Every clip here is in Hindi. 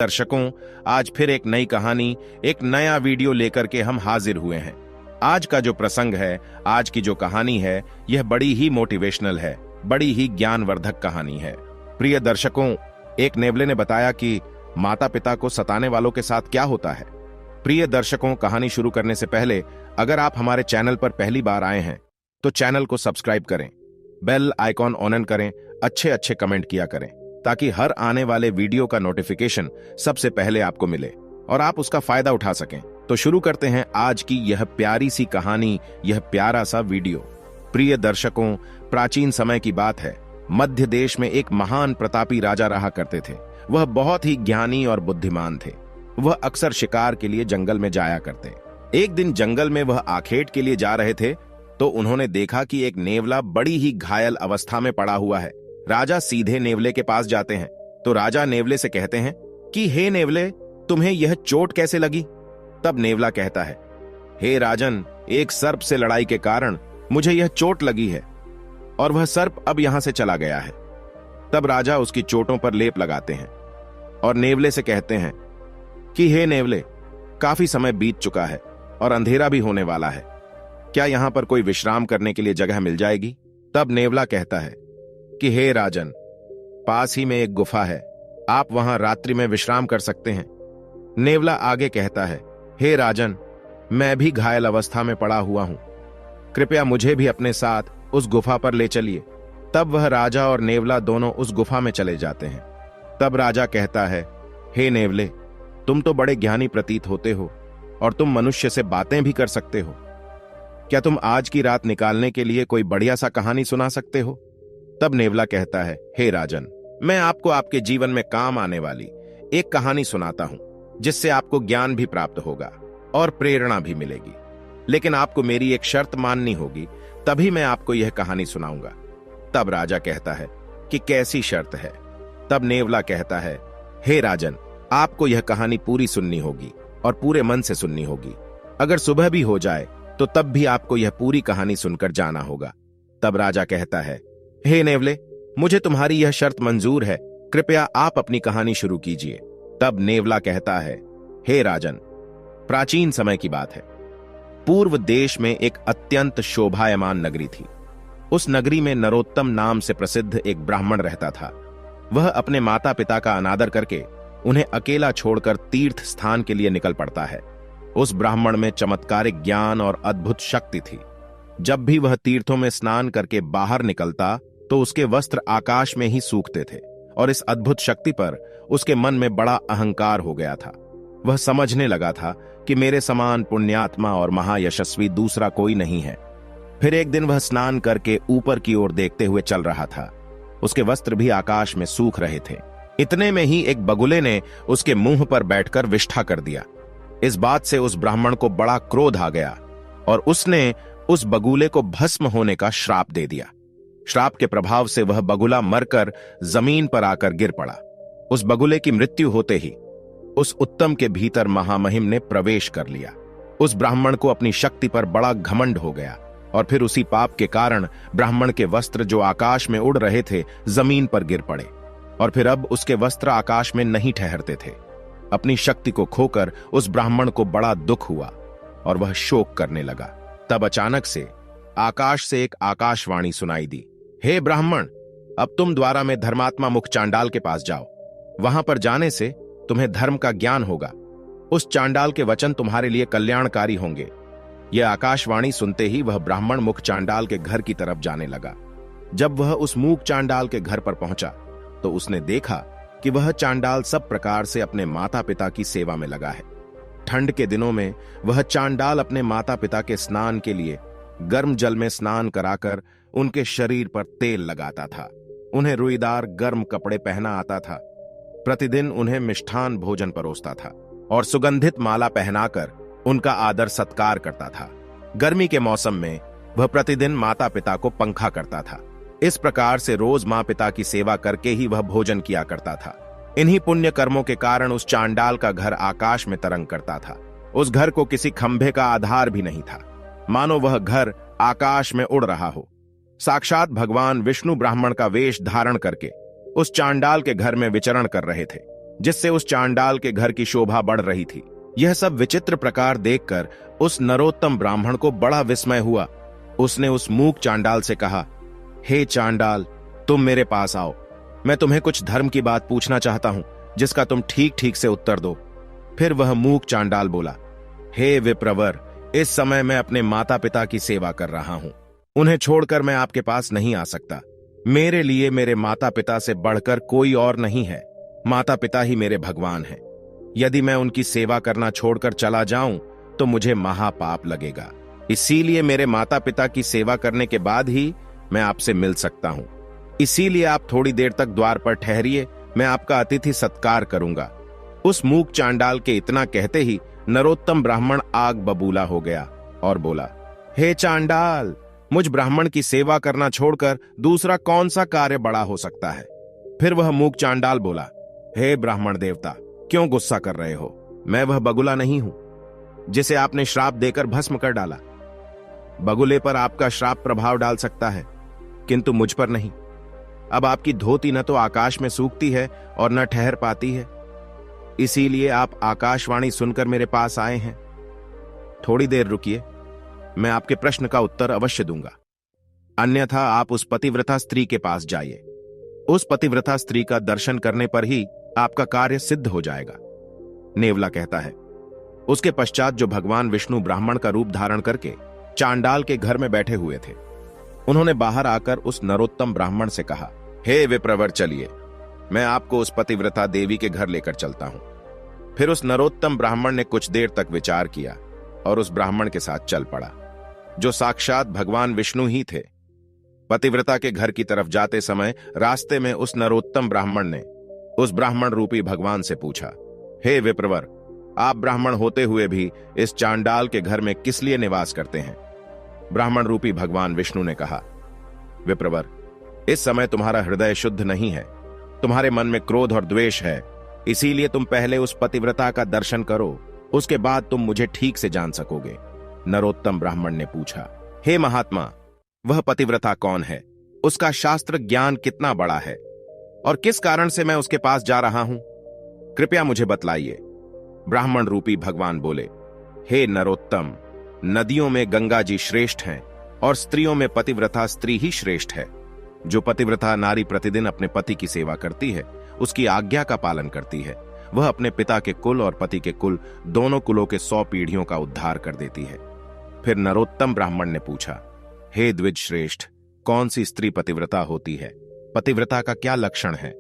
दर्शकों, आज फिर एक नई कहानी, एक नया वीडियो लेकर के हम हाजिर हुए हैं। आज का जो प्रसंग है, आज की जो कहानी है, यह बड़ी ही मोटिवेशनल है, बड़ी ही ज्ञानवर्धक कहानी है। प्रिय दर्शकों, एक नेवले ने बताया कि माता पिता को सताने वालों के साथ क्या होता है। प्रिय दर्शकों, कहानी शुरू करने से पहले अगर आप हमारे चैनल पर पहली बार आए हैं तो चैनल को सब्सक्राइब करें, बेल आइकॉन ऑन करें, अच्छे अच्छे कमेंट किया करें ताकि हर आने वाले वीडियो का नोटिफिकेशन सबसे पहले आपको मिले और आप उसका फायदा उठा सकें। तो शुरू करते हैं आज की यह प्यारी सी कहानी, यह प्यारा सा वीडियो। प्रिय दर्शकों, प्राचीन समय की बात है। मध्य देश में एक महान प्रतापी राजा रहा करते थे। वह बहुत ही ज्ञानी और बुद्धिमान थे। वह अक्सर शिकार के लिए जंगल में जाया करते। एक दिन जंगल में वह आखेट के लिए जा रहे थे तो उन्होंने देखा कि एक नेवला बड़ी ही घायल अवस्था में पड़ा हुआ है। राजा सीधे नेवले के पास जाते हैं तो राजा नेवले से कहते हैं कि हे नेवले, तुम्हें यह चोट कैसे लगी? तब नेवला कहता है, हे राजन, एक सर्प से लड़ाई के कारण मुझे यह चोट लगी है और वह सर्प अब यहां से चला गया है। तब राजा उसकी चोटों पर लेप लगाते हैं और नेवले से कहते हैं कि हे नेवले, काफी समय बीत चुका है और अंधेरा भी होने वाला है। क्या यहां पर कोई विश्राम करने के लिए जगह मिल जाएगी? तब नेवला कहता है कि हे राजन, पास ही में एक गुफा है, आप वहां रात्रि में विश्राम कर सकते हैं। नेवला आगे कहता है, हे राजन, मैं भी घायल अवस्था में पड़ा हुआ हूं, कृपया मुझे भी अपने साथ उस गुफा पर ले चलिए। तब वह राजा और नेवला दोनों उस गुफा में चले जाते हैं। तब राजा कहता है, हे नेवले, तुम तो बड़े ज्ञानी प्रतीत होते हो और तुम मनुष्य से बातें भी कर सकते हो। क्या तुम आज की रात निकालने के लिए कोई बढ़िया सा कहानी सुना सकते हो? तब नेवला कहता है, हे राजन, मैं आपको आपके जीवन में काम आने वाली एक कहानी सुनाता हूं जिससे आपको ज्ञान भी प्राप्त होगा और प्रेरणा भी मिलेगी। लेकिन आपको मेरी एक शर्त माननी होगी, तभी मैं आपको यह कहानी सुनाऊंगा। तब राजा कहता है कि कैसी शर्त है? तब नेवला कहता है, हे राजन, आपको यह कहानी पूरी सुननी होगी और पूरे मन से सुननी होगी। अगर सुबह भी हो जाए तो तब भी आपको यह पूरी कहानी सुनकर जाना होगा। तब राजा कहता है, हे नेवले, मुझे तुम्हारी यह शर्त मंजूर है, कृपया आप अपनी कहानी शुरू कीजिए। तब नेवला कहता है, हे राजन, प्राचीन समय की बात है। पूर्व देश में एक अत्यंत शोभायमान नगरी थी। उस नगरी में नरोत्तम नाम से प्रसिद्ध एक ब्राह्मण रहता था। वह अपने माता पिता का अनादर करके उन्हें अकेला छोड़कर तीर्थ स्थान के लिए निकल पड़ता है। उस ब्राह्मण में चमत्कारिक ज्ञान और अद्भुत शक्ति थी। जब भी वह तीर्थों में स्नान करके बाहर निकलता तो उसके वस्त्र आकाश में ही सूखते थे और इस अद्भुत शक्ति पर उसके मन में बड़ा अहंकार हो गया था। वह समझने लगा था कि मेरे समान पुण्यात्मा और महायशस्वी दूसरा कोई नहीं है। फिर एक दिन वह स्नान करके ऊपर की ओर देखते हुए चल रहा था। उसके वस्त्र भी आकाश में सूख रहे थे। इतने में ही एक बगुले ने उसके मुंह पर बैठकर विष्ठा कर दिया। इस बात से उस ब्राह्मण को बड़ा क्रोध आ गया और उसने उस बगुले को भस्म होने का श्राप दे दिया। श्राप के प्रभाव से वह बगुला मरकर जमीन पर आकर गिर पड़ा। उस बगुले की मृत्यु होते ही उस उत्तम के भीतर महामहिम ने प्रवेश कर लिया। उस ब्राह्मण को अपनी शक्ति पर बड़ा घमंड हो गया और फिर उसी पाप के कारण ब्राह्मण के वस्त्र जो आकाश में उड़ रहे थे जमीन पर गिर पड़े और फिर अब उसके वस्त्र आकाश में नहीं ठहरते थे। अपनी शक्ति को खोकर उस ब्राह्मण को बड़ा दुख हुआ और वह शोक करने लगा। तब अचानक से आकाश से एक आकाशवाणी सुनाई दी, हे ब्राह्मण, अब तुम द्वारा में धर्मात्मा मुख चांडाल के पास जाओ। वहां पर जाने से तुम्हें धर्म का ज्ञान होगा। उस चांडाल के वचन तुम्हारे लिए कल्याणकारी होंगे। यह आकाशवाणी सुनते ही वह ब्राह्मण मुख चांडाल के घर की तरफ जाने लगा। जब वह उस मूक चांडाल के घर पर पहुंचा तो उसने देखा कि वह चांडाल सब प्रकार से अपने माता पिता की सेवा में लगा है। ठंड के दिनों में वह चांडाल अपने माता पिता के स्नान के लिए गर्म जल में स्नान कराकर उनके शरीर पर तेल लगाता था। उन्हें रुईदार गर्म कपड़े पहना आता था। प्रतिदिन उन्हें मिष्ठान भोजन परोसता था और सुगंधित माला पहनाकर उनका आदर सत्कार करता था। गर्मी के मौसम में वह प्रतिदिन माता पिता को पंखा करता था। इस प्रकार से रोज माँ पिता की सेवा करके ही वह भोजन किया करता था। इन्हीं पुण्य कर्मों के कारण उस चांडाल का घर आकाश में तरंग करता था। उस घर को किसी खंभे का आधार भी नहीं था, मानो वह घर आकाश में उड़ रहा हो। साक्षात भगवान विष्णु ब्राह्मण का वेश धारण करके उस चांडाल के घर में विचरण कर रहे थे। जिससे उस चांडाल के घर की शोभा बढ़ रही थी। यह सब विचित्र प्रकार देखकर उस नरोत्तम ब्राह्मण को बड़ा विस्मय हुआ। उसने उस मूक चांडाल से कहा, हे चांडाल, तुम मेरे पास आओ। मैं तुम्हें कुछ धर्म की बात पूछना चाहता हूं, जिसका तुम ठीक ठीक से उत्तर दो। फिर वह मूक चांडाल बोला, हे विप्रवर, इस समय मैं अपने माता पिता की सेवा कर रहा हूं। उन्हें छोड़कर मैं आपके पास नहीं आ सकता। मेरे लिए मेरे माता पिता से बढ़कर कोई और नहीं है। माता पिता ही मेरे भगवान हैं। यदि मैं उनकी सेवा करना छोड़कर चला जाऊं तो मुझे महापाप लगेगा। इसीलिए मेरे माता पिता की सेवा करने के बाद ही मैं आपसे मिल सकता हूं। इसीलिए आप थोड़ी देर तक द्वार पर ठहरिए, मैं आपका अतिथि सत्कार करूंगा। उस मूक चांडाल के इतना कहते ही नरोत्तम ब्राह्मण आग बबूला हो गया और बोला, हे चांडाल, मुझ ब्राह्मण की सेवा करना छोड़कर दूसरा कौन सा कार्य बड़ा हो सकता है। फिर वह मूक चांडाल बोला, हे ब्राह्मण देवता, क्यों गुस्सा कर रहे हो? मैं वह बगुला नहीं हूं जिसे आपने श्राप देकर भस्म कर डाला। बगुले पर आपका श्राप प्रभाव डाल सकता है, किंतु मुझ पर नहीं। अब आपकी धोती न तो आकाश में सूखती है और न ठहर पाती है। इसीलिए आप आकाशवाणी सुनकर मेरे पास आए हैं। थोड़ी देर रुकिए, मैं आपके प्रश्न का उत्तर अवश्य दूंगा। अन्यथा आप उस पतिव्रता स्त्री के पास जाइए। उस पतिव्रता स्त्री का दर्शन करने पर ही आपका कार्य सिद्ध हो जाएगा। नेवला कहता है, उसके पश्चात जो भगवान विष्णु ब्राह्मण का रूप धारण करके चांडाल के घर में बैठे हुए थे, उन्होंने बाहर आकर उस नरोत्तम ब्राह्मण से कहा, हे विप्रवर, चलिए, मैं आपको उस पतिव्रता देवी के घर लेकर चलता हूं। फिर उस नरोत्तम ब्राह्मण ने कुछ देर तक विचार किया और उस ब्राह्मण के साथ चल पड़ा, जो साक्षात भगवान विष्णु ही थे। पतिव्रता के घर की तरफ जाते समय रास्ते में उस नरोत्तम ब्राह्मण ने उस ब्राह्मण रूपी भगवान से पूछा, हे विप्रवर, आप ब्राह्मण होते हुए भी इस चांडाल के घर में किस लिए निवास करते हैं? ब्राह्मण रूपी भगवान विष्णु ने कहा, विप्रवर, इस समय तुम्हारा हृदय शुद्ध नहीं है। तुम्हारे मन में क्रोध और द्वेष है। इसीलिए तुम पहले उस पतिव्रता का दर्शन करो, उसके बाद तुम मुझे ठीक से जान सकोगे। नरोत्तम ब्राह्मण ने पूछा, हे महात्मा, वह पतिव्रता कौन है? उसका शास्त्र ज्ञान कितना बड़ा है और किस कारण से मैं उसके पास जा रहा हूं? कृपया मुझे बतलाइए। ब्राह्मण रूपी भगवान बोले, हे नरोत्तम, नदियों में गंगा जी श्रेष्ठ हैं और स्त्रियों में पतिव्रता स्त्री ही श्रेष्ठ है। जो पतिव्रता नारी प्रतिदिन अपने पति की सेवा करती है, उसकी आज्ञा का पालन करती है, वह अपने पिता के कुल और पति के कुल दोनों कुलों के 100 पीढ़ियों का उद्धार कर देती है। फिर नरोत्तम ब्राह्मण ने पूछा, हे द्विज श्रेष्ठ, कौन सी स्त्री पतिव्रता होती है? पतिव्रता का क्या लक्षण है?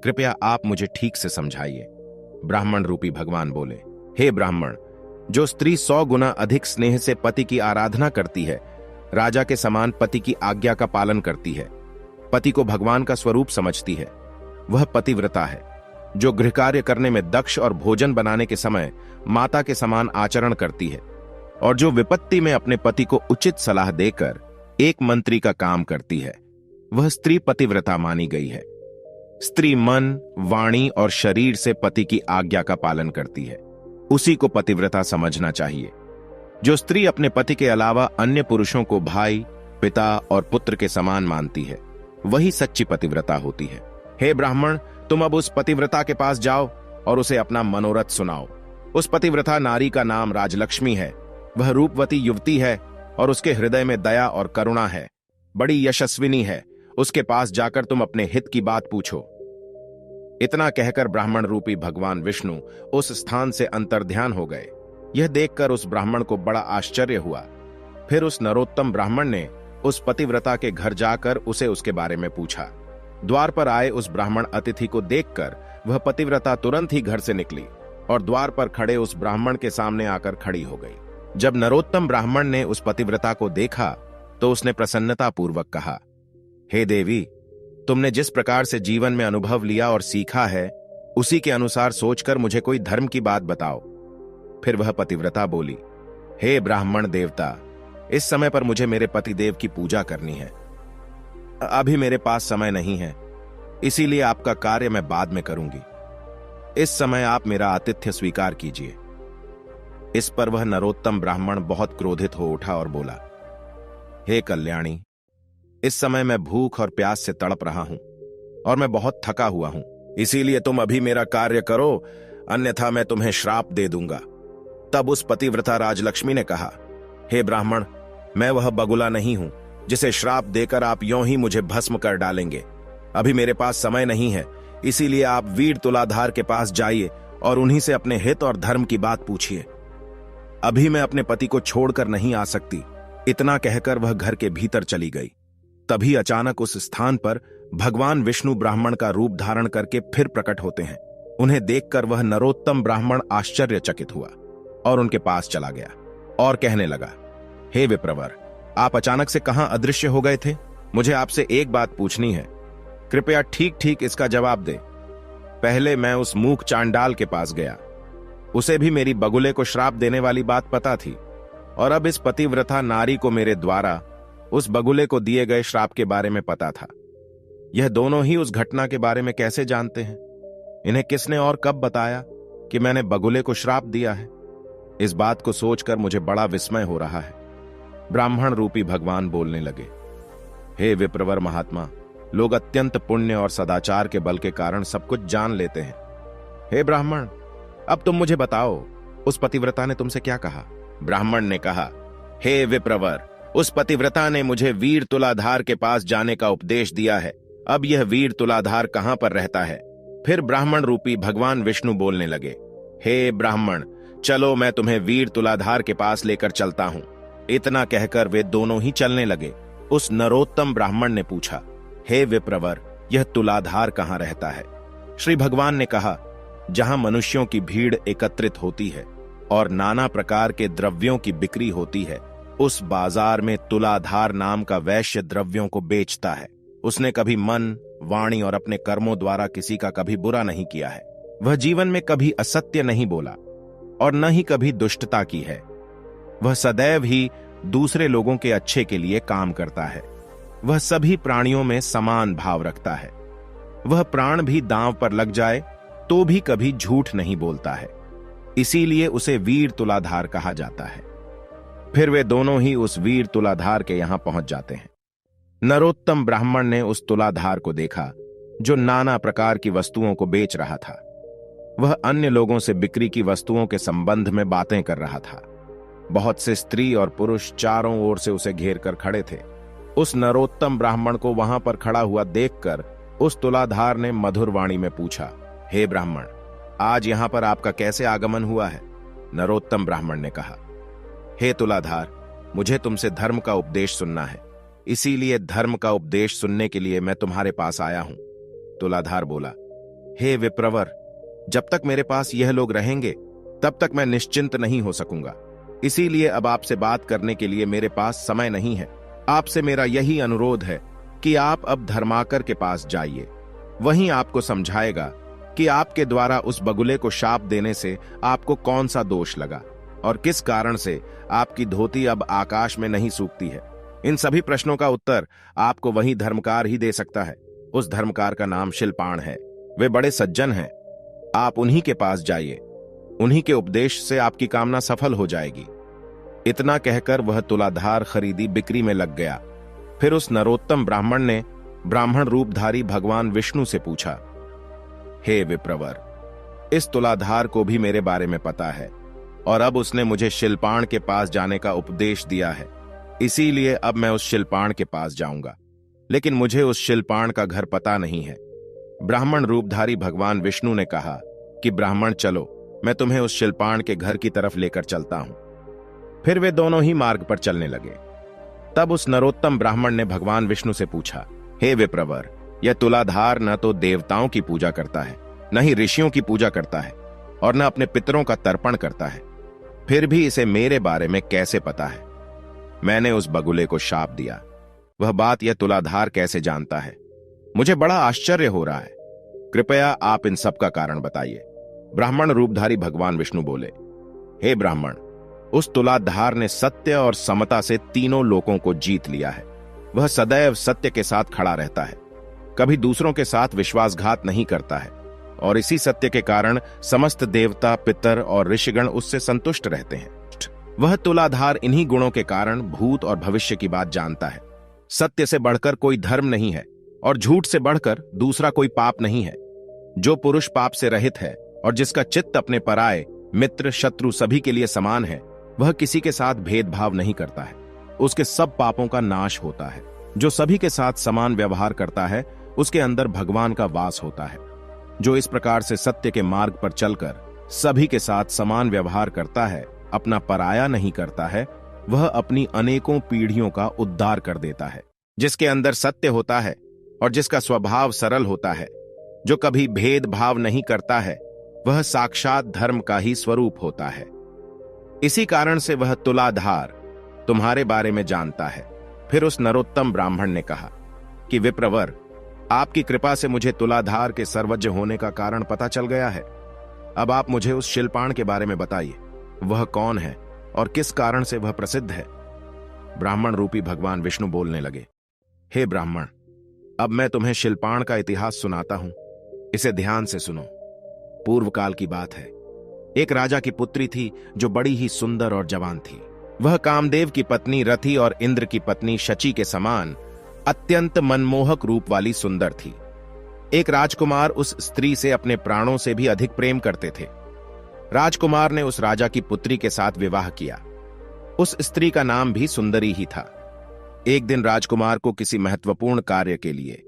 कृपया आप मुझे ठीक से समझाइए। ब्राह्मण रूपी भगवान बोले, हे ब्राह्मण, जो स्त्री 100 गुना अधिक स्नेह से पति की आराधना करती है, राजा के समान पति की आज्ञा का पालन करती है, पति को भगवान का स्वरूप समझती है, वह पतिव्रता है। जो गृह कार्य करने में दक्ष और भोजन बनाने के समय माता के समान आचरण करती है और जो विपत्ति में अपने पति को उचित सलाह देकर एक मंत्री का काम करती है, वह स्त्री पतिव्रता मानी गई है। स्त्री मन, वाणी और शरीर से पति की आज्ञा का पालन करती है, उसी को पतिव्रता समझना चाहिए। जो स्त्री अपने पति के अलावा अन्य पुरुषों को भाई, पिता और पुत्र के समान मानती है, वही सच्ची पतिव्रता होती है। हे ब्राह्मण, तुम अब उस पतिव्रता के पास जाओ और उसे अपना मनोरथ सुनाओ। उस पतिव्रता नारी का नाम राजलक्ष्मी है। वह रूपवती युवती है और उसके हृदय में दया और करुणा है। बड़ी यशस्विनी है। उसके पास जाकर तुम अपने हित की बात पूछो। इतना कहकर ब्राह्मण रूपी भगवान विष्णु उस स्थान से अंतर्ध्यान हो गए। यह देखकर उस ब्राह्मण को बड़ा आश्चर्य हुआ। फिर उस नरोत्तम ब्राह्मण ने उस पतिव्रता के घर जाकर उसे उसके बारे में पूछा। द्वार पर आए उस ब्राह्मण अतिथि को देखकर वह पतिव्रता तुरंत ही घर से निकली और द्वार पर खड़े उस ब्राह्मण के सामने आकर खड़ी हो गई। जब नरोत्तम ब्राह्मण ने उस पतिव्रता को देखा तो उसने प्रसन्नता पूर्वक कहा, हे देवी, तुमने जिस प्रकार से जीवन में अनुभव लिया और सीखा है, उसी के अनुसार सोचकर मुझे कोई धर्म की बात बताओ। फिर वह पतिव्रता बोली, हे ब्राह्मण देवता, इस समय पर मुझे मेरे पतिदेव की पूजा करनी है। अभी मेरे पास समय नहीं है, इसीलिए आपका कार्य मैं बाद में करूंगी। इस समय आप मेरा आतिथ्य स्वीकार कीजिए। इस पर वह नरोत्तम ब्राह्मण बहुत क्रोधित हो उठा और बोला, हे कल्याणी, इस समय मैं भूख और प्यास से तड़प रहा हूं और मैं बहुत थका हुआ हूं। इसीलिए तुम अभी मेरा कार्य करो, अन्यथा मैं तुम्हें श्राप दे दूंगा। तब उस पतिव्रता राजलक्ष्मी ने कहा, हे ब्राह्मण, मैं वह बगुला नहीं हूं जिसे श्राप देकर आप यों ही मुझे भस्म कर डालेंगे। अभी मेरे पास समय नहीं है, इसीलिए आप वीर तुलाधार के पास जाइए और उन्हीं से अपने हित और धर्म की बात पूछिए। अभी मैं अपने पति को छोड़कर नहीं आ सकती। इतना कहकर वह घर के भीतर चली गई। तभी अचानक उस स्थान पर भगवान विष्णु ब्राह्मण का रूप धारण करके फिर प्रकट होते हैं। उन्हें देखकर वह नरोत्तम ब्राह्मण आश्चर्यचकित हुआ और उनके पास चला गया और कहने लगा, हे विप्रवर, आप अचानक से कहां अदृश्य हो गए थे? मुझे आपसे एक बात पूछनी है, कृपया ठीक ठीक इसका जवाब दे। पहले मैं उस मूक चांडाल के पास गया, उसे भी मेरी बगुले को श्राप देने वाली बात पता थी, और अब इस पतिव्रता नारी को मेरे द्वारा उस बगुले को दिए गए श्राप के बारे में पता था। यह दोनों ही उस घटना के बारे में कैसे जानते हैं? इन्हें किसने और कब बताया कि मैंने बगुले को श्राप दिया है? इस बात को सोचकर मुझे बड़ा विस्मय हो रहा है। ब्राह्मण रूपी भगवान बोलने लगे, हे विप्रवर महात्मा, लोग अत्यंत पुण्य और सदाचार के बल के कारण सब कुछ जान लेते हैं। हे ब्राह्मण, अब तुम मुझे बताओ, उस पतिव्रता ने तुमसे क्या कहा? ब्राह्मण ने कहा, हे विप्रवर, उस पतिव्रता ने मुझे वीर तुलाधार के पास जाने का उपदेश दिया है। अब यह वीर तुलाधार कहां पर रहता है? फिर ब्राह्मण रूपी भगवान विष्णु बोलने लगे, हे ब्राह्मण, चलो मैं तुम्हें वीर तुलाधार के पास लेकर चलता हूं। इतना कहकर वे दोनों ही चलने लगे। उस नरोत्तम ब्राह्मण ने पूछा, हे विप्रवर, यह तुलाधार कहां रहता है? श्री भगवान ने कहा, जहां मनुष्यों की भीड़ एकत्रित होती है और नाना प्रकार के द्रव्यों की बिक्री होती है, उस बाजार में तुलाधार नाम का वैश्य द्रव्यों को बेचता है। उसने कभी मन, वाणी और अपने कर्मों द्वारा किसी का कभी बुरा नहीं किया है। वह जीवन में कभी असत्य नहीं बोला और न ही कभी दुष्टता की है। वह सदैव ही दूसरे लोगों के अच्छे के लिए काम करता है। वह सभी प्राणियों में समान भाव रखता है। वह प्राण भी दांव पर लग जाए तो भी कभी झूठ नहीं बोलता है। इसीलिए उसे वीर तुलाधार कहा जाता है। फिर वे दोनों ही उस वीर तुलाधार के यहां पहुंच जाते हैं। नरोत्तम ब्राह्मण ने उस तुलाधार को देखा जो नाना प्रकार की वस्तुओं को बेच रहा था। वह अन्य लोगों से बिक्री की वस्तुओं के संबंध में बातें कर रहा था। बहुत से स्त्री और पुरुष चारों ओर से उसे घेर कर खड़े थे। उस नरोत्तम ब्राह्मण को वहां पर खड़ा हुआ देखकर उस तुलाधार ने मधुर वाणी में पूछा, हे ब्राह्मण, आज यहां पर आपका कैसे आगमन हुआ है? नरोत्तम ब्राह्मण ने कहा, हे तुलाधार, मुझे तुमसे धर्म का उपदेश सुनना है, इसीलिए धर्म का उपदेश सुनने के लिए मैं तुम्हारे पास आया हूं। तुलाधार बोला, हे विप्रवर, जब तक मेरे पास यह लोग रहेंगे तब तक मैं निश्चिंत नहीं हो सकूंगा। इसीलिए अब आपसे बात करने के लिए मेरे पास समय नहीं है। आपसे मेरा यही अनुरोध है कि आप अब धर्माकर के पास जाइए। वहीं आपको समझाएगा कि आपके द्वारा उस बगुले को शाप देने से आपको कौन सा दोष लगा और किस कारण से आपकी धोती अब आकाश में नहीं सूखती है। इन सभी प्रश्नों का उत्तर आपको वही धर्मकार ही दे सकता है। उस धर्मकार का नाम शिल्पाण है। वे बड़े सज्जन हैं। आप उन्हीं के पास जाइए। उन्हीं के उपदेश से आपकी कामना सफल हो जाएगी। इतना कहकर वह तुलाधार खरीदी बिक्री में लग गया। फिर उस नरोत्तम ब्राह्मण ने ब्राह्मण रूपधारी भगवान विष्णु से पूछा, हे विप्रवर, इस तुलाधार को भी मेरे बारे में पता है और अब उसने मुझे शिल्पाण के पास जाने का उपदेश दिया है। इसीलिए अब मैं उस शिल्पाण के पास जाऊंगा, लेकिन मुझे उस शिल्पाण का घर पता नहीं है। ब्राह्मण रूपधारी भगवान विष्णु ने कहा कि ब्राह्मण, चलो मैं तुम्हें उस शिल्पाण के घर की तरफ लेकर चलता हूं। फिर वे दोनों ही मार्ग पर चलने लगे। तब उस नरोत्तम ब्राह्मण ने भगवान विष्णु से पूछा, हे विप्रवर, यह तुलाधार न तो देवताओं की पूजा करता है, न ही ऋषियों की पूजा करता है और न अपने पितरों का तर्पण करता है। फिर भी इसे मेरे बारे में कैसे पता है? मैंने उस बगुले को शाप दिया। वह बात यह तुलाधार कैसे जानता है? मुझे बड़ा आश्चर्य हो रहा है। कृपया आप इन सब का कारण बताइए। ब्राह्मण रूपधारी भगवान विष्णु बोले, हे ब्राह्मण, उस तुलाधार ने सत्य और समता से तीनों लोगों को जीत लिया है। वह सदैव सत्य के साथ खड़ा रहता है, कभी दूसरों के साथ विश्वासघात नहीं करता है और इसी सत्य के कारण समस्त देवता, पितर और ऋषिगण उससे संतुष्ट रहते हैं। वह तुलाधार इन्हीं गुणों के कारण भूत और भविष्य की बात जानता है। सत्य से बढ़कर कोई धर्म नहीं है और झूठ से बढ़कर दूसरा कोई पाप नहीं है। जो पुरुष पाप से रहित है और जिसका चित्त अपने पराये, मित्र, शत्रु सभी के लिए समान है, वह किसी के साथ भेदभाव नहीं करता है। उसके सब पापों का नाश होता है। जो सभी के साथ समान व्यवहार करता है, उसके अंदर भगवान का वास होता है। जो इस प्रकार से सत्य के मार्ग पर चलकर सभी के साथ समान व्यवहार करता है, अपना पराया नहीं करता है, वह अपनी अनेकों पीढ़ियों का उद्धार कर देता है। जिसके अंदर सत्य होता है और जिसका स्वभाव सरल होता है, जो कभी भेदभाव नहीं करता है, वह साक्षात धर्म का ही स्वरूप होता है। इसी कारण से वह तुलाधार तुम्हारे बारे में जानता है। फिर उस नरोत्तम ब्राह्मण ने कहा कि विप्रवर, आपकी कृपा से मुझे तुलाधार के सर्वज्ञ होने का कारण पता चल गया है। अब आप मुझे उस शिल्पाण के बारे में बताइए। वह कौन है और किस कारण से वह प्रसिद्ध है? ब्राह्मण रूपी भगवान विष्णु बोलने लगे, हे ब्राह्मण, अब मैं तुम्हें शिल्पाण का इतिहास सुनाता हूं। इसे ध्यान से सुनो। पूर्व काल की बात है। एक राजा की पुत्री थी जो बड़ी ही सुंदर और जवान थी। वह कामदेव की पत्नी रथी और इंद्र की पत्नी शची के समान अत्यंत मनमोहक रूप वाली सुंदर थी। एक राजकुमार उस स्त्री से अपने प्राणों से भी अधिक प्रेम करते थे। राजकुमार ने उस राजा की पुत्री के साथ विवाह किया। उस स्त्री का नाम भी सुंदरी ही था। एक दिन राजकुमार को किसी महत्वपूर्ण कार्य के लिए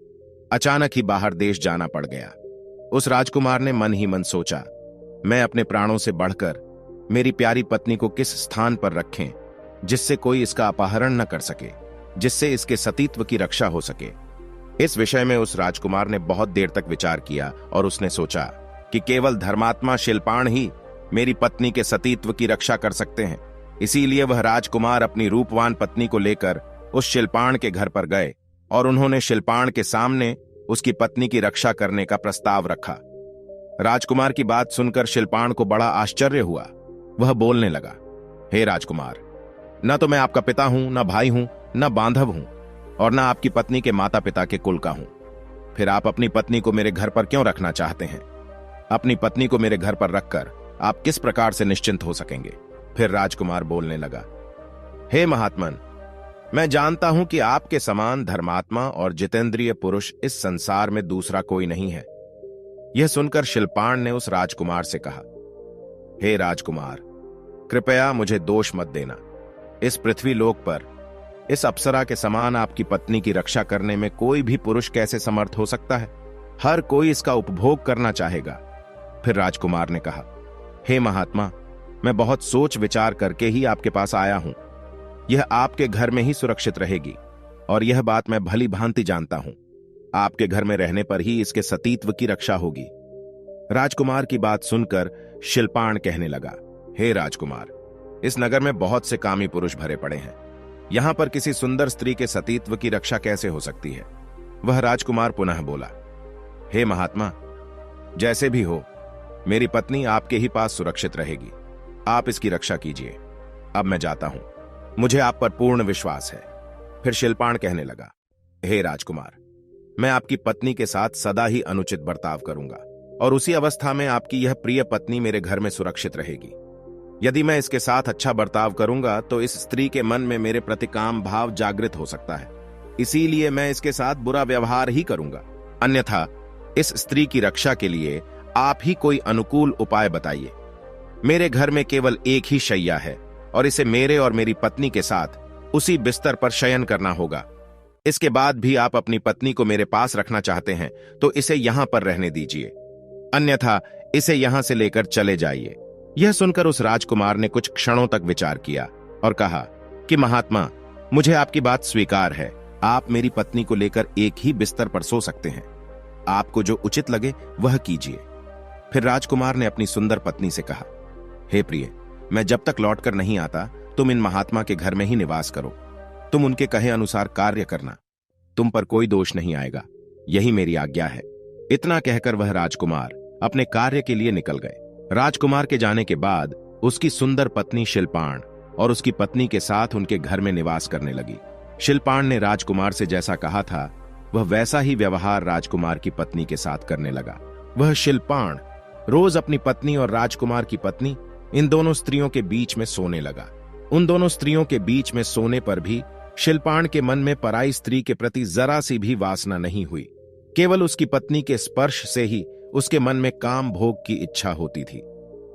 अचानक ही बाहर देश जाना पड़ गया। उस राजकुमार ने मन ही मन सोचा, मैं अपने प्राणों से बढ़कर मेरी प्यारी पत्नी को किस स्थान पर रखें जिससे कोई इसका अपहरण न कर सके, जिससे इसके सतीत्व की रक्षा हो सके। इस विषय में उस राजकुमार ने बहुत देर तक विचार किया और उसने सोचा कि केवल धर्मात्मा शिल्पाण ही मेरी पत्नी के सतीत्व की रक्षा कर सकते हैं। इसीलिए वह राजकुमार अपनी रूपवान पत्नी को लेकर उस शिल्पाण के घर पर गए और उन्होंने शिल्पाण के सामने उसकी पत्नी की रक्षा करने का प्रस्ताव रखा। राजकुमार की बात सुनकर शिल्पाण को बड़ा आश्चर्य हुआ। वह बोलने लगा, हे राजकुमार, न तो मैं आपका पिता हूं, न भाई हूं, न बांधव हूं और न आपकी पत्नी के माता पिता के कुल का हूं। फिर आप अपनी पत्नी को मेरे घर पर क्यों रखना चाहते हैं? अपनी पत्नी को मेरे घर पर रखकर आप किस प्रकार से निश्चिंत हो सकेंगे? फिर राजकुमार बोलने लगा, हे महात्मन, मैं जानता हूं कि आपके समान धर्मात्मा और जितेंद्रिय पुरुष इस संसार में दूसरा कोई नहीं है। यह सुनकर शिल्पाण ने उस राजकुमार से कहा, हे राजकुमार, कृपया मुझे दोष मत देना। इस पृथ्वी लोक पर इस अप्सरा के समान आपकी पत्नी की रक्षा करने में कोई भी पुरुष कैसे समर्थ हो सकता है? हर कोई इसका उपभोग करना चाहेगा। फिर राजकुमार ने कहा, हे महात्मा, मैं बहुत सोच विचार करके ही आपके पास आया हूं। यह आपके घर में ही सुरक्षित रहेगी और यह बात मैं भली भांति जानता हूं। आपके घर में रहने पर ही इसके सतीत्व की रक्षा होगी। राजकुमार की बात सुनकर शिल्पाण कहने लगा, हे राजकुमार, इस नगर में बहुत से कामी पुरुष भरे पड़े हैं। यहां पर किसी सुंदर स्त्री के सतीत्व की रक्षा कैसे हो सकती है? वह राजकुमार पुनः बोला, हे महात्मा, जैसे भी हो, मेरी पत्नी आपके ही पास सुरक्षित रहेगी। आप इसकी रक्षा कीजिए। अब मैं जाता हूं। मुझे आप पर पूर्ण विश्वास है। फिर शिल्पाण कहने लगा, हे राजकुमार, मैं आपकी पत्नी के साथ सदा ही अनुचित बर्ताव करूंगा और उसी अवस्था में आपकी यह प्रिय पत्नी मेरे घर में सुरक्षित रहेगी। यदि मैं इसके साथ अच्छा बर्ताव करूंगा तो इस स्त्री के मन में मेरे प्रति काम भाव जागृत हो सकता है। इसीलिए मैं इसके साथ बुरा व्यवहार ही करूंगा। अन्यथा इस स्त्री की रक्षा के लिए आप ही कोई अनुकूल उपाय बताइए। मेरे घर में केवल एक ही शैया है और इसे मेरे और मेरी पत्नी के साथ उसी बिस्तर पर शयन करना होगा। इसके बाद भी आप अपनी पत्नी को मेरे पास रखना चाहते हैं तो इसे यहां पर रहने दीजिए, अन्यथा इसे यहां से लेकर चले जाइए। यह सुनकर उस राजकुमार ने कुछ क्षणों तक विचार किया और कहा कि महात्मा, मुझे आपकी बात स्वीकार है। आप मेरी पत्नी को लेकर एक ही बिस्तर पर सो सकते हैं। आपको जो उचित लगे वह कीजिए। फिर राजकुमार ने अपनी सुंदर पत्नी से कहा, हे प्रिय, मैं जब तक लौटकर नहीं आता तुम इन महात्मा के घर में ही निवास करो। तुम उनके कहे अनुसार कार्य करना, तुम पर कोई दोष नहीं आएगा। यही मेरी आज्ञा है। इतना कहकर वह राजकुमार अपने कार्य के लिए निकल गए। राजकुमार के जाने के बाद उसकी सुंदर पत्नी शिल्पाण और उसकी पत्नी के साथ उनके घर में निवास करने लगी। शिल्पाण ने राजकुमार से जैसा कहा था वह वैसा ही व्यवहार राजकुमार की पत्नी के साथ करने लगा। वह शिल्पाण रोज अपनी पत्नी और राजकुमार की पत्नी, इन दोनों स्त्रियों के बीच में सोने लगा। उन दोनों स्त्रियों के बीच में सोने पर भी शिल्पाण के मन में पराई स्त्री के प्रति जरा सी भी वासना नहीं हुई। केवल उसकी पत्नी के स्पर्श से ही उसके मन में काम भोग की इच्छा होती थी।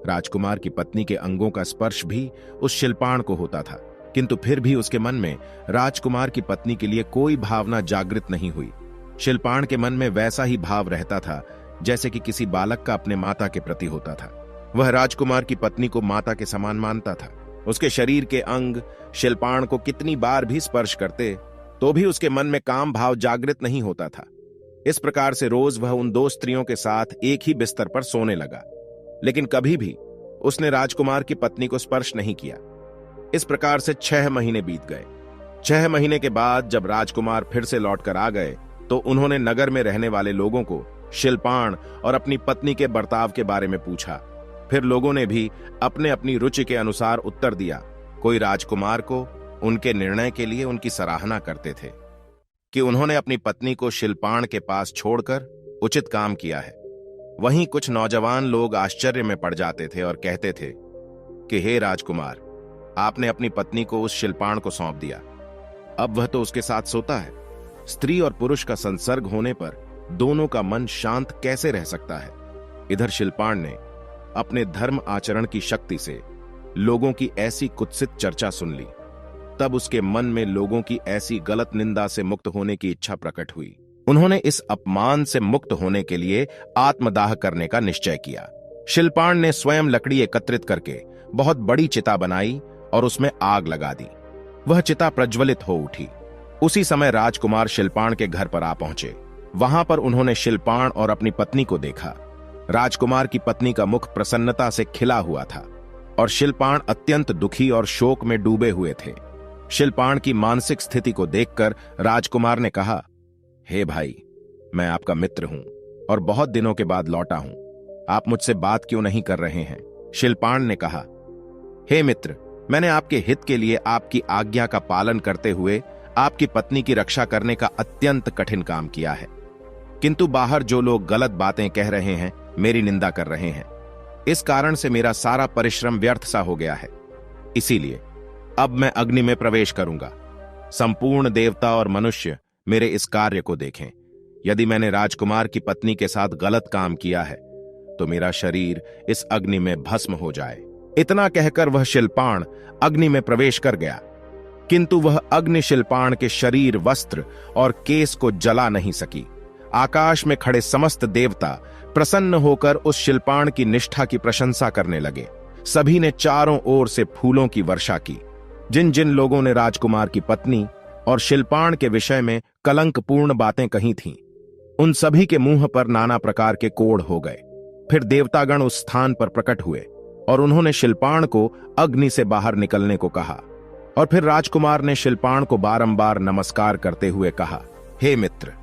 राजकुमार की पत्नी के अंगों का स्पर्श भी उस शिल्पाण को होता था, किंतु फिर भी उसके मन में राजकुमार की पत्नी के लिए कोई भावना जागृत नहीं हुई। शिल्पाण के मन में वैसा ही भाव रहता था जैसे कि किसी बालक का अपने माता के प्रति होता था। वह राजकुमार की पत्नी को माता के समान मानता था। उसके शरीर के अंग शिल्पाण को कितनी बार भी स्पर्श करते तो भी उसके मन में काम भाव जागृत नहीं होता था। इस प्रकार से रोज वह उन दो स्त्रियों के साथ एक ही बिस्तर पर सोने लगा, लेकिन कभी भी उसने राजकुमार की पत्नी को स्पर्श नहीं किया। इस प्रकार से 6 महीने बीत गए। 6 महीने के बाद जब राजकुमार फिर से लौटकर आ गए तो उन्होंने नगर में रहने वाले लोगों को शिल्पाण और अपनी पत्नी के बर्ताव के बारे में पूछा। फिर लोगों ने भी अपने अपनी रुचि के अनुसार उत्तर दिया। कोई राजकुमार को उनके निर्णय के लिए उनकी सराहना करते थे कि उन्होंने अपनी पत्नी को शिल्पाण के पास छोड़कर उचित काम किया है। वहीं कुछ नौजवान लोग आश्चर्य में पड़ जाते थे और कहते थे कि हे राजकुमार, आपने अपनी पत्नी को उस शिल्पाण को सौंप दिया, अब वह तो उसके साथ सोता है। स्त्री और पुरुष का संसर्ग होने पर दोनों का मन शांत कैसे रह सकता है। इधर शिल्पाण ने अपने धर्म आचरण की शक्ति से लोगों की ऐसी कुत्सित चर्चा सुन ली। तब उसके मन में लोगों की ऐसी गलत निंदा से मुक्त होने की इच्छा प्रकट हुई। उन्होंने इस अपमान से मुक्त होने के लिए आत्मदाह करने का निश्चय किया। शिल्पाण ने स्वयं लकड़ी एकत्रित करके बहुत बड़ी चिता बनाई और उसमें आग लगा दी। वह चिता प्रज्वलित हो उठी। उसी समय राजकुमार शिल्पाण के घर पर आ पहुंचे। वहां पर उन्होंने शिल्पाण और अपनी पत्नी को देखा। राजकुमार की पत्नी का मुख प्रसन्नता से खिला हुआ था और शिल्पाण अत्यंत दुखी और शोक में डूबे हुए थे। शिल्पाण की मानसिक स्थिति को देखकर राजकुमार ने कहा, हे भाई, मैं आपका मित्र हूं और बहुत दिनों के बाद लौटा हूं। आप मुझसे बात क्यों नहीं कर रहे हैं? शिल्पाण ने कहा, हे मित्र, मैंने आपके हित के लिए आपकी आज्ञा का पालन करते हुए आपकी पत्नी की रक्षा करने का अत्यंत कठिन काम किया है, किंतु बाहर जो लोग गलत बातें कह रहे हैं, मेरी निंदा कर रहे हैं। इस कारण से मेरा सारा परिश्रम व्यर्थ सा हो गया है। इसीलिए अब मैं अग्नि में प्रवेश करूंगा। संपूर्ण देवता और मनुष्य मेरे इस कार्य को देखें। यदि मैंने राजकुमार की पत्नी के साथ गलत काम किया है तो मेरा शरीर इस अग्नि में भस्म हो जाए। इतना कहकर वह शिल्पाण अग्नि में प्रवेश कर गया, किंतु वह अग्नि शिल्पाण के शरीर, वस्त्र और केस को जला नहीं सकी। आकाश में खड़े समस्त देवता प्रसन्न होकर उस शिल्पाण की निष्ठा की प्रशंसा करने लगे। सभी ने चारों ओर से फूलों की वर्षा की। जिन जिन लोगों ने राजकुमार की पत्नी और शिल्पाण के विषय में कलंकपूर्ण बातें कही थीं, उन सभी के मुंह पर नाना प्रकार के कोढ़ हो गए। फिर देवतागण उस स्थान पर प्रकट हुए और उन्होंने शिल्पाण को अग्नि से बाहर निकलने को कहा। और फिर राजकुमार ने शिल्पाण को बारंबार नमस्कार करते हुए कहा, हे मित्र,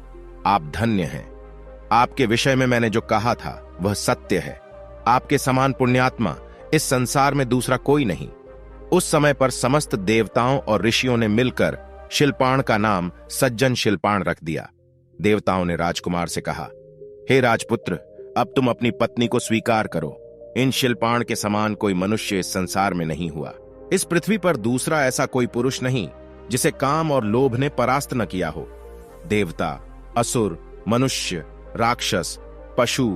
आप धन्य हैं। आपके विषय में मैंने जो कहा था वह सत्य है। आपके समान पुण्यात्मा इस संसार में दूसरा कोई नहीं। उस समय पर समस्त देवताओं और ऋषियों ने मिलकर शिल्पाण का नाम सज्जन शिल्पाण रख दिया। देवताओं ने राजकुमार से कहा, हे राजपुत्र, अब तुम अपनी पत्नी को स्वीकार करो। इन शिल्पाण के समान कोई मनुष्य इस संसार में नहीं हुआ। इस पृथ्वी पर दूसरा ऐसा कोई पुरुष नहीं जिसे काम और लोभ ने परास्त न किया हो। देवता, असुर, मनुष्य, राक्षस, पशु,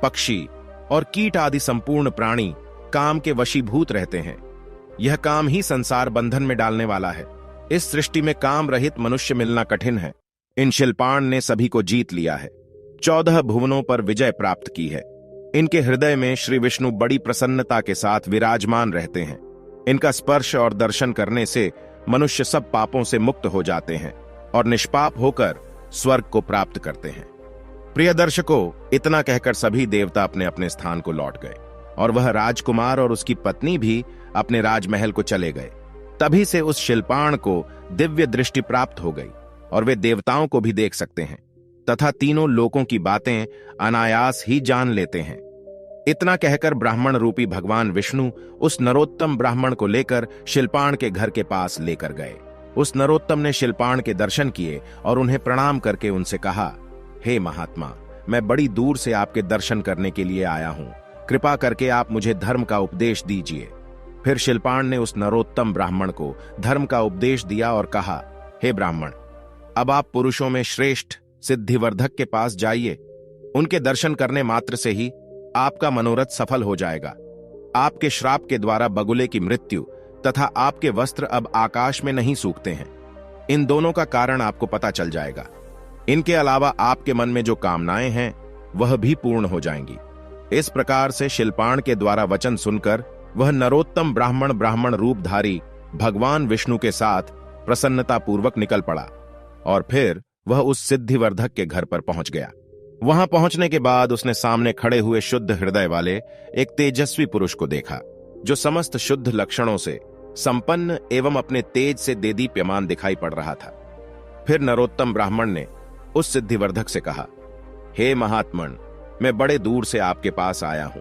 पक्षी और कीट आदि संपूर्ण प्राणी काम के वशीभूत रहते हैं। यह काम ही संसार बंधन में डालने वाला है। इस सृष्टि में काम रहित मनुष्य मिलना कठिन है। इन शिल्पाण ने सभी को जीत लिया है। 14 भुवनों पर विजय प्राप्त की है। इनके हृदय में श्री विष्णु बड़ी प्रसन्नता के साथ विराजमान रहते हैं। इनका स्पर्श और दर्शन करने से मनुष्य सब पापों से मुक्त हो जाते हैं और निष्पाप होकर स्वर्ग को प्राप्त करते हैं। प्रिय दर्शकों, इतना कहकर सभी देवता अपने अपने स्थान को लौट गए और वह राजकुमार और उसकी पत्नी भी अपने राजमहल को चले गए। तभी से उस शिल्पाण को दिव्य दृष्टि प्राप्त हो गई और वे देवताओं को भी देख सकते हैं तथा तीनों लोकों की बातें अनायास ही जान लेते हैं। इतना कहकर ब्राह्मण रूपी भगवान विष्णु उस नरोत्तम ब्राह्मण को लेकर शिल्पाण के घर के पास लेकर गए। उस नरोत्तम ने शिल्पाण के दर्शन किए और उन्हें प्रणाम करके उनसे कहा, हे महात्मा, मैं बड़ी दूर से आपके दर्शन करने के लिए आया हूं। कृपा करके आप मुझे धर्म का उपदेश दीजिए। फिर शिल्पाण ने उस नरोत्तम ब्राह्मण को धर्म का उपदेश दिया और कहा, हे ब्राह्मण, अब आप पुरुषों में श्रेष्ठ सिद्धिवर्धक के पास जाइए। उनके दर्शन करने मात्र से ही आपका मनोरथ सफल हो जाएगा। आपके श्राप के द्वारा बगुले की मृत्यु तथा आपके वस्त्र अब आकाश में नहीं सूखते हैं। इन दोनों का कारण आपको पता चल जाएगा। इनके अलावा आपके मन में जो कामनाएं हैं वह भी पूर्ण हो जाएंगी। इस प्रकार से शिल्पाण के द्वारा वचन सुनकर वह नरोत्तम ब्राह्मण रूपधारी भगवान विष्णु के साथ प्रसन्नतापूर्वक निकल पड़ा और फिर वह उस सिद्धिवर्धक के घर पर पहुंच गया। वहां पहुंचने के बाद उसने सामने खड़े हुए शुद्ध हृदय वाले एक तेजस्वी पुरुष को देखा, जो समस्त शुद्ध लक्षणों से संपन्न एवं अपने तेज से देदीप्यमान दिखाई पड़ रहा था। फिर नरोत्तम ब्राह्मण ने उस सिद्धिवर्धक से कहा, हे महात्मन, मैं बड़े दूर से आपके पास आया हूं।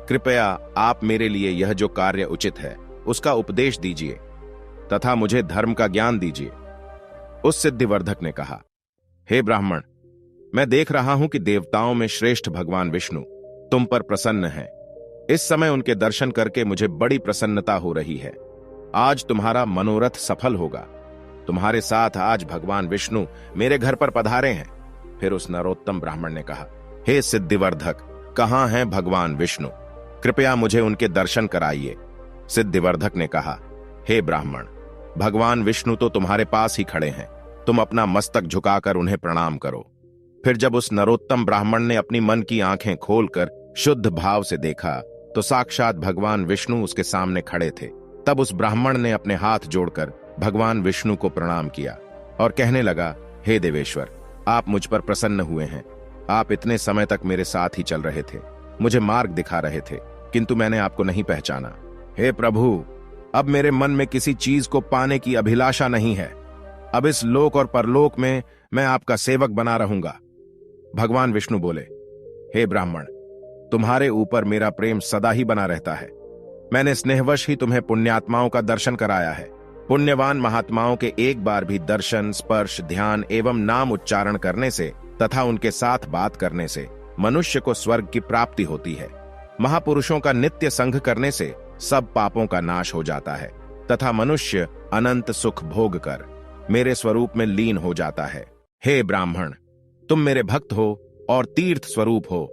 कृपया आप मेरे लिए यह जो कार्य उचित है उसका उपदेश दीजिए तथा मुझे धर्म का ज्ञान दीजिए। उस सिद्धिवर्धक ने कहा, हे ब्राह्मण, मैं देख रहा हूं कि देवताओं में श्रेष्ठ भगवान विष्णु तुम पर प्रसन्न हैं। इस समय उनके दर्शन करके मुझे बड़ी प्रसन्नता हो रही है। आज तुम्हारा मनोरथ सफल होगा। तुम्हारे साथ आज भगवान विष्णु मेरे घर पर पधारे हैं। फिर उस नरोत्तम ब्राह्मण ने कहा, हे सिद्धिवर्धक, कहां हैं भगवान विष्णु? कृपया मुझे उनके दर्शन कराइए। सिद्धिवर्धक ने कहा, हे ब्राह्मण, भगवान विष्णु तो तुम्हारे पास ही खड़े हैं। तुम अपना मस्तक झुकाकर उन्हें प्रणाम करो। फिर जब उस नरोत्तम ब्राह्मण ने अपनी मन की आंखें खोलकर शुद्ध भाव से देखा तो साक्षात भगवान विष्णु उसके सामने खड़े थे। तब उस ब्राह्मण ने अपने हाथ जोड़कर भगवान विष्णु को प्रणाम किया और कहने लगा, हे देवेश्वर, आप मुझ पर प्रसन्न हुए हैं। आप इतने समय तक मेरे साथ ही चल रहे थे, मुझे मार्ग दिखा रहे थे, किंतु मैंने आपको नहीं पहचाना। हे प्रभु, अब मेरे मन में किसी चीज को पाने की अभिलाषा नहीं है। अब इस लोक और परलोक में मैं आपका सेवक बना रहूंगा। भगवान विष्णु बोले, हे ब्राह्मण, तुम्हारे ऊपर मेरा प्रेम सदा ही बना रहता है। मैंने स्नेहवश ही तुम्हें पुण्यात्माओं का दर्शन कराया है। पुण्यवान महात्माओं के एक बार भी दर्शन, स्पर्श, ध्यान एवं नाम उच्चारण करने से तथा उनके साथ बात करने से मनुष्य को स्वर्ग की प्राप्ति होती है। महापुरुषों का नित्य संग करने से सब पापों का नाश हो जाता है तथा मनुष्य अनंत सुख भोग कर मेरे स्वरूप में लीन हो जाता है। हे ब्राह्मण, तुम मेरे भक्त हो और तीर्थ स्वरूप हो,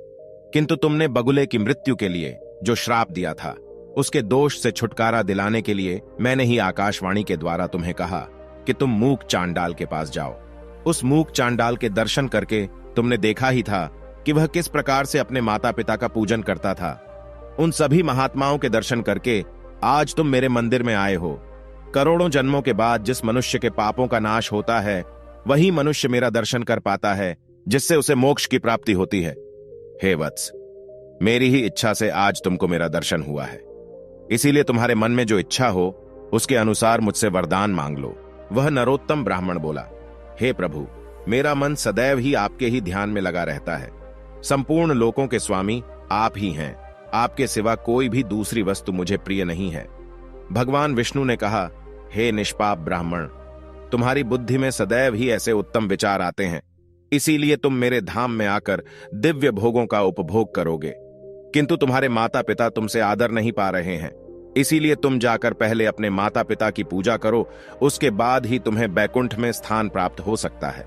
किंतु तुमने बगुले की मृत्यु के लिए जो श्राप दिया था उसके दोष से छुटकारा दिलाने के लिए मैंने ही आकाशवाणी के द्वारा तुम्हें कहा कि तुम मूक चांडाल के पास जाओ। उस मूक चांडाल के दर्शन करके तुमने देखा ही था कि वह किस प्रकार से अपने माता पिता का पूजन करता था। उन सभी महात्माओं के दर्शन करके आज तुम मेरे मंदिर में आए हो। करोड़ों जन्मों के बाद जिस मनुष्य के पापों का नाश होता है वही मनुष्य मेरा दर्शन कर पाता है, जिससे उसे मोक्ष की प्राप्ति होती है। हे वत्स, मेरी ही इच्छा से आज तुमको मेरा दर्शन हुआ है। इसीलिए तुम्हारे मन में जो इच्छा हो उसके अनुसार मुझसे वरदान मांग लो। वह नरोत्तम ब्राह्मण बोला, हे प्रभु, मेरा मन सदैव ही आपके ही ध्यान में लगा रहता है। संपूर्ण लोकों के स्वामी आप ही हैं। आपके सिवा कोई भी दूसरी वस्तु मुझे प्रिय नहीं है। भगवान विष्णु ने कहा, हे निष्पाप ब्राह्मण, तुम्हारी बुद्धि में सदैव ही ऐसे उत्तम विचार आते हैं, इसीलिए तुम मेरे धाम में आकर दिव्य भोगों का उपभोग करोगे। किंतु तुम्हारे माता पिता तुमसे आदर नहीं पा रहे हैं, इसीलिए तुम जाकर पहले अपने माता पिता की पूजा करो, उसके बाद ही तुम्हें वैकुंठ में स्थान प्राप्त हो सकता है।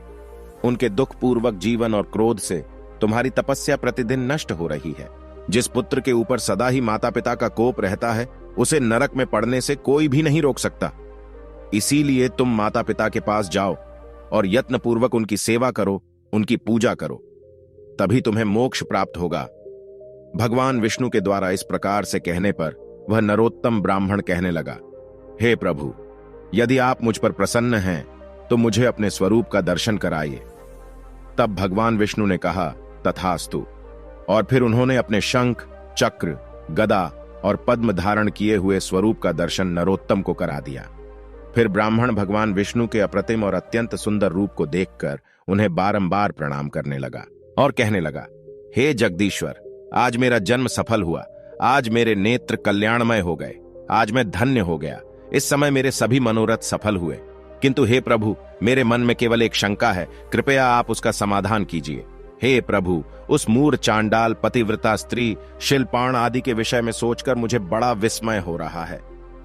उनके दुख पूर्वक जीवन और क्रोध से तुम्हारी तपस्या प्रतिदिन नष्ट हो रही है। जिस पुत्र के ऊपर सदा ही माता पिता का कोप रहता है उसे नरक में पड़ने से कोई भी नहीं रोक सकता। इसीलिए तुम माता पिता के पास जाओ और यत्न पूर्वक उनकी सेवा करो, उनकी पूजा करो, तभी तुम्हें मोक्ष प्राप्त होगा। भगवान विष्णु के द्वारा इस प्रकार से कहने पर वह नरोत्तम ब्राह्मण कहने लगा, हे प्रभु, यदि आप मुझ पर प्रसन्न हैं तो मुझे अपने स्वरूप का दर्शन कराइए। तब भगवान विष्णु ने कहा, तथास्तु। और फिर उन्होंने अपने शंख, चक्र, गदा और पद्म धारण किए हुए स्वरूप का दर्शन नरोत्तम को करा दिया। फिर ब्राह्मण भगवान विष्णु के अप्रतिम और अत्यंत सुंदर रूप को देखकर उन्हें बारंबार प्रणाम करने लगा और कहने लगा, हे जगदीश्वर, आज मेरा जन्म सफल हुआ। आज मेरे नेत्र कल्याणमय हो गए। आज मैं धन्य हो गया। इस समय मेरे सभी मनोरथ सफल हुए। किंतु हे प्रभु, मेरे मन में केवल एक शंका है, कृपया आप उसका समाधान कीजिए। हे प्रभु, उस मूर चांडाल पतिव्रता स्त्री शिल्पाण आदि के विषय में सोचकर मुझे बड़ा विस्मय हो रहा है।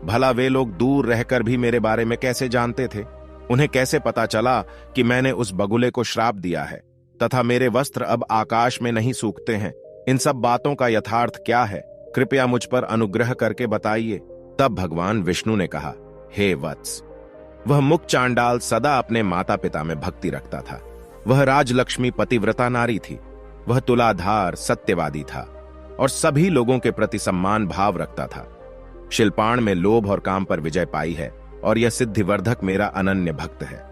भला वे लोग दूर रहकर भी मेरे बारे में कैसे जानते थे? उन्हें कैसे पता चला कि मैंने उस बगुले को श्राप दिया है? तथा मेरे वस्त्र अब आकाश में नहीं सूखते हैं। इन सब बातों का यथार्थ क्या है? कृपया मुझ पर अनुग्रह करके बताइए। तब भगवान विष्णु ने कहा, हे वत्स, वह मुक चांडाल सदा अपने माता पिता में भक्ति रखता था। वह राजलक्ष्मी पतिव्रता नारी थी। वह तुलाधार सत्यवादी था और सभी लोगों के प्रति सम्मान भाव रखता था। शिल्पाण में लोभ और काम पर विजय पाई है और यह सिद्धिवर्धक मेरा अनन्य भक्त है।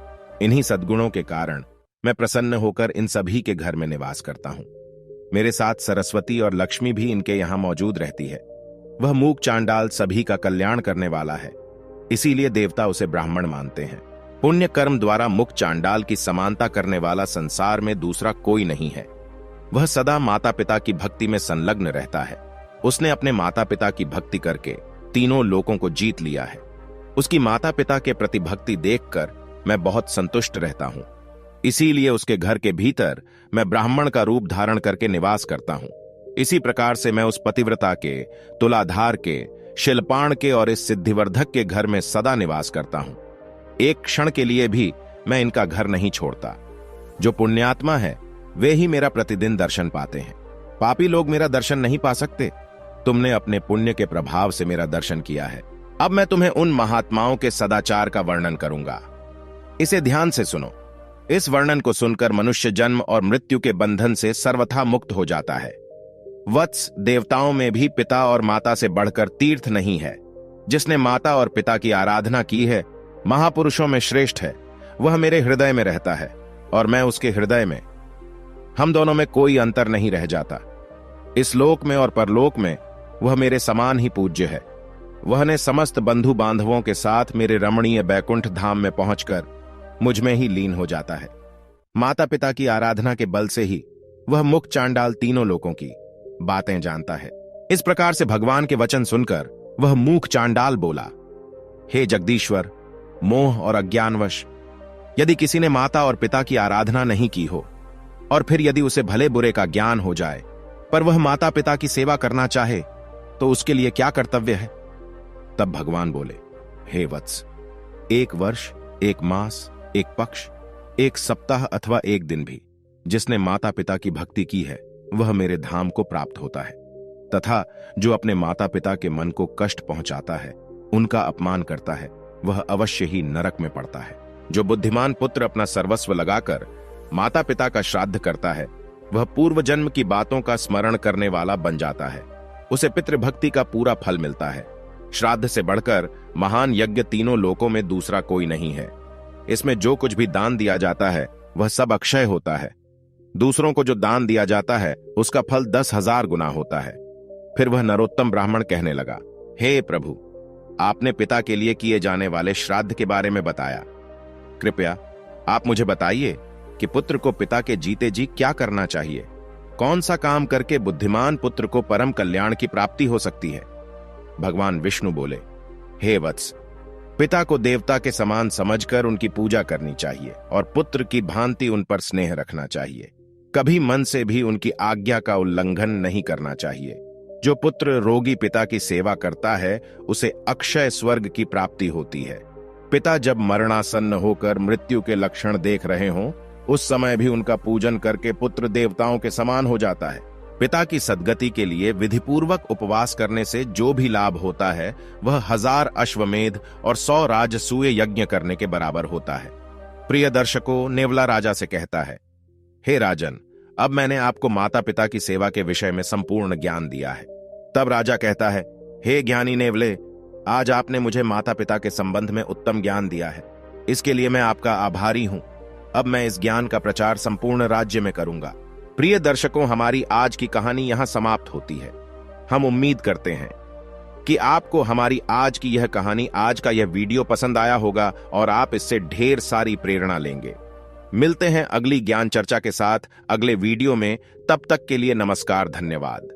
इन्हीं सद्गुणों के कारण मैं प्रसन्न होकर इन सभी के घर में निवास करता हूं। मेरे साथ सरस्वती और लक्ष्मी भी इनके यहां मौजूद रहती है। वह मूक चांडाल सभी का कल्याण करने वाला है, इसीलिए देवता उसे ब्राह्मण मानते हैं। पुण्य कर्म द्वारा मुक चांडाल की समानता करने वाला संसार में दूसरा कोई नहीं है। वह सदा माता पिता की भक्ति में संलग्न रहता है। उसने अपने माता पिता की भक्ति करके तीनों लोकों को जीत लिया है। उसकी माता पिता के प्रति भक्ति देखकर मैं बहुत संतुष्ट रहता हूं। इसीलिए उसके घर के भीतर मैं ब्राह्मण का रूप धारण करके निवास करता हूं। इसी प्रकार से मैं उस पतिव्रता के, तुलाधार के, शिल्पाण के और इस सिद्धिवर्धक के घर में सदा निवास करता हूं। एक क्षण के लिए भी मैं इनका घर नहीं छोड़ता। जो पुण्यात्मा है वे ही मेरा प्रतिदिन दर्शन पाते हैं। पापी लोग मेरा दर्शन नहीं पा सकते। तुमने अपने पुण्य के प्रभाव से मेरा दर्शन किया है। अब मैं तुम्हें उन महात्माओं के सदाचार का वर्णन करूंगा। इसे ध्यान से सुनो। इस वर्णन को सुनकर मनुष्य जन्म और मृत्यु के बंधन से सर्वथा मुक्त हो जाता है। वत्स, देवताओं में भी पिता और माता से बढ़कर तीर्थ नहीं है। जिसने माता और पिता की आराधना की है, महापुरुषों में श्रेष्ठ है। वह मेरे हृदय में रहता है और मैं उसके हृदय में। हम दोनों में कोई अंतर नहीं रह जाता। इस लोक में और परलोक में वह मेरे समान ही पूज्य है। वह ने समस्त बंधु बांधवों के साथ मेरे रमणीय बैकुंठ धाम में पहुंचकर मुझ में ही लीन हो जाता है। माता पिता की आराधना के बल से ही वह मुक चांडाल तीनों लोकों की बातें जानता है। इस प्रकार से भगवान के वचन सुनकर वह मूक चांडाल बोला, हे जगदीश्वर, मोह और अज्ञानवश यदि किसी ने माता और पिता की आराधना नहीं की हो और फिर यदि उसे भले बुरे का ज्ञान हो जाए पर वह माता पिता की सेवा करना चाहे तो उसके लिए क्या कर्तव्य है? तब भगवान बोले, हे वत्स, 1 वर्ष, 1 मास, 1 पक्ष, 1 सप्ताह अथवा 1 दिन भी जिसने माता पिता की भक्ति की है वह मेरे धाम को प्राप्त होता है। तथा जो अपने माता पिता के मन को कष्ट पहुंचाता है, उनका अपमान करता है, वह अवश्य ही नरक में पड़ता है। जो बुद्धिमान पुत्र अपना सर्वस्व लगाकर माता पिता का श्राद्ध करता है, वह पूर्व जन्म की बातों का स्मरण करने वाला बन जाता है। उसे पितृभक्ति का पूरा फल मिलता है। श्राद्ध से बढ़कर महान यज्ञ तीनों लोकों में दूसरा कोई नहीं है। इसमें जो कुछ भी दान दिया जाता है वह सब अक्षय होता है। दूसरों को जो दान दिया जाता है उसका फल 10,000 गुना होता है। फिर वह नरोत्तम ब्राह्मण कहने लगा, हे प्रभु, आपने पिता के लिए किए जाने वाले श्राद्ध के बारे में बताया। कृपया आप मुझे बताइए कि पुत्र को पिता के जीते जी क्या करना चाहिए? कौन सा काम करके बुद्धिमान पुत्र को परम कल्याण की प्राप्ति हो सकती है? भगवान विष्णु बोले, हे वत्स, पिता को देवता के समान समझकर उनकी पूजा करनी चाहिए और पुत्र की भांति उन पर स्नेह रखना चाहिए। कभी मन से भी उनकी आज्ञा का उल्लंघन नहीं करना चाहिए। जो पुत्र रोगी पिता की सेवा करता है उसे अक्षय स्वर्ग की प्राप्ति होती है। पिता जब मरणासन्न होकर मृत्यु के लक्षण देख रहे हों, उस समय भी उनका पूजन करके पुत्र देवताओं के समान हो जाता है। पिता की सद्गति के लिए विधिपूर्वक उपवास करने से जो भी लाभ होता है वह 1000 अश्वमेध और 100 राजसूय यज्ञ करने के बराबर होता है। प्रिय दर्शकों, नेवला राजा से कहता है, हे राजन, अब मैंने आपको माता पिता की सेवा के विषय में संपूर्ण ज्ञान दिया है। तब राजा कहता है, हे ज्ञानी नेवले, आज आपने मुझे माता पिता के संबंध में उत्तम ज्ञान दिया है। इसके लिए मैं आपका आभारी हूं। अब मैं इस ज्ञान का प्रचार संपूर्ण राज्य में करूंगा। प्रिय दर्शकों, हमारी आज की कहानी यहां समाप्त होती है। हम उम्मीद करते हैं कि आपको हमारी आज की यह कहानी, आज का यह वीडियो पसंद आया होगा और आप इससे ढेर सारी प्रेरणा लेंगे। मिलते हैं अगली ज्ञान चर्चा के साथ अगले वीडियो में। तब तक के लिए नमस्कार, धन्यवाद।